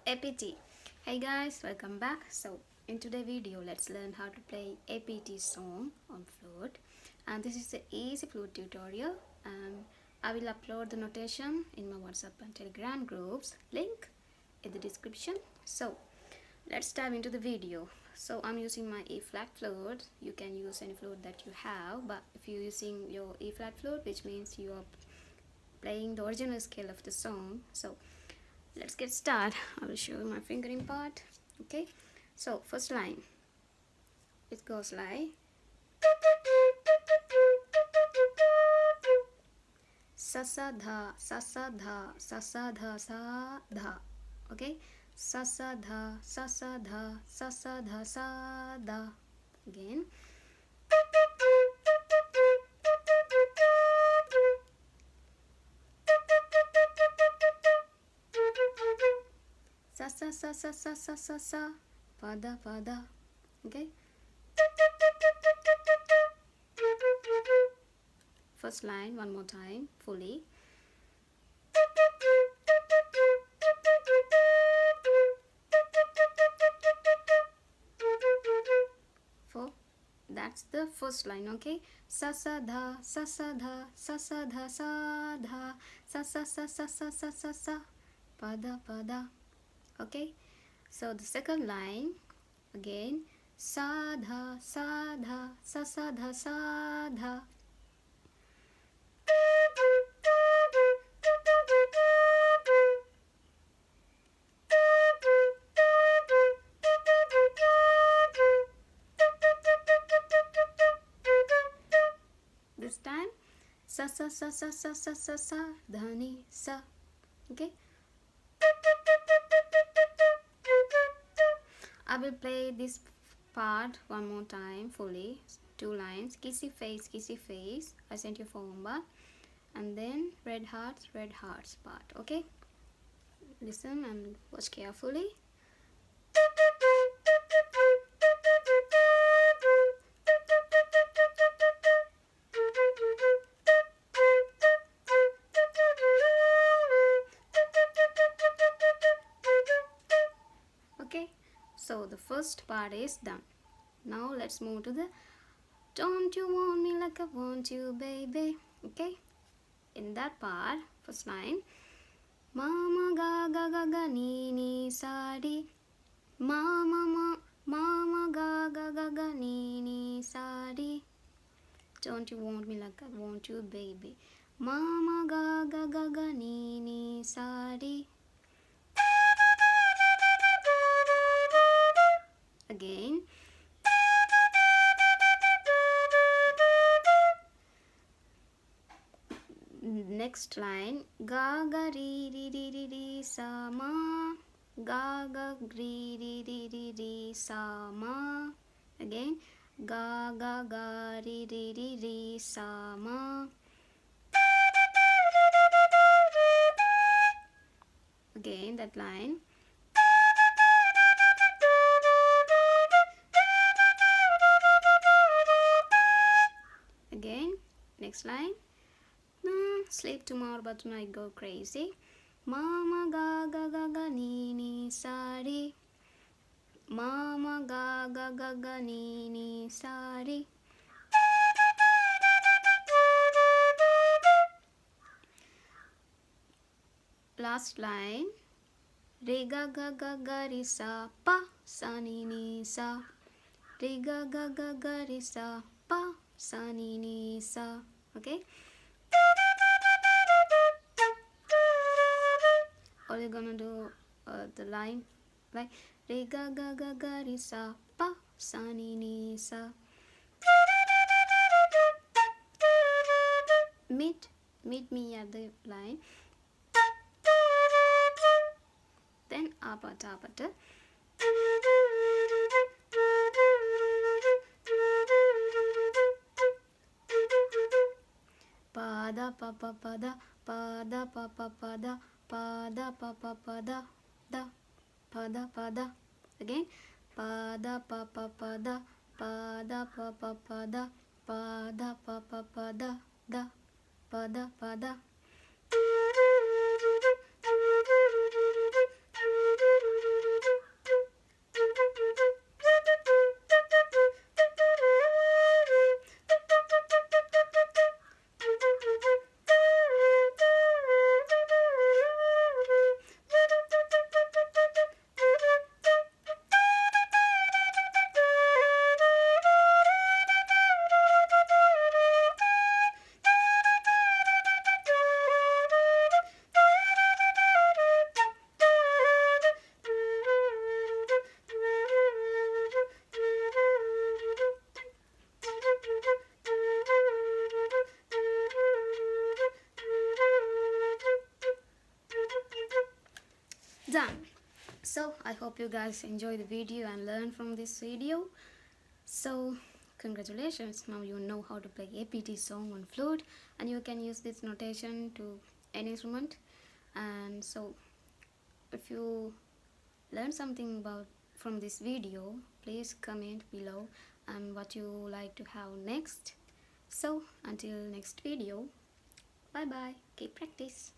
APT. Hey guys, welcome back. So in today's video, let's learn how to play APT song on flute. And this is the easy flute tutorial. And I will upload the notation in my WhatsApp and Telegram groups. Link in the description. So let's dive into the video. So I'm using my E flat flute. You can use any flute that you have, but if you're using your E flat flute, which means you are playing the original scale of the song, so let's get started. I will show you my fingering part. Okay, so first line, it goes like sa sa dha sa sa dha sa sa dha sa dha. Okay, sa sa dha sa sa dha sa sa dha sa dha. Again, sa sa sa sa sa sa sa sa pada pada. Okay, first line one more time fully. For that's the first line. Okay, sa sa dha sa sa dha sa sa dha sa dha sa sa sa sa sa sa sa sa pada pada. Okay, so the second line again, sa dha sa dha sa sa dha sa dha. This time, sa sa sa sa sa sa sa sa dhani sa. Okay, I will play this part one more time fully. Two lines, kissy face, I sent you formula, and then red hearts part. Okay, listen and watch carefully. Okay, so the first part is done. Now let's move to the don't you want me like I want you, baby. Okay, in that part, first line, mama ga ga ga ga ni ni sa di, mama ga ga ga ga ni ni sa di. Don't you want me like I want you, baby. Mama ga ga ga ga ni ni sa di. Again, next line, ga ga ri ri ri ri ri sa ma, ga ga ri ri ri ri ri sa ma. Again, ga ga ga ri ri ri ri sa ma. Again that line. Again, next line. Sleep tomorrow but tonight go crazy. Mama ga ga ga ga ni ni sa di. Mama ga ga ga ga ni ni sa di. Last line. Re ga ga ga ga ri sa pa sa ni ni sa. Re ga ga ga ga ri sa pa sa ni ni sa. Okay, all you're gonna do the line like re ga ga ga ga ri sa pa sa ni ni sa. Meet me at the line, then apata pada pa pa pada pada pa pa pada pada pa pa pada da pada pada. Again, pada pa pa pada pada pa pa pada pada pa pa pada da pada pada. done. So I hope you guys enjoy the video and learn from this video. So congratulations, now you know how to play APT song on flute, and you can use this notation to any instrument. And so if you learn something about from this video, please comment below and what you like to have next. So until next video, bye bye, keep practice.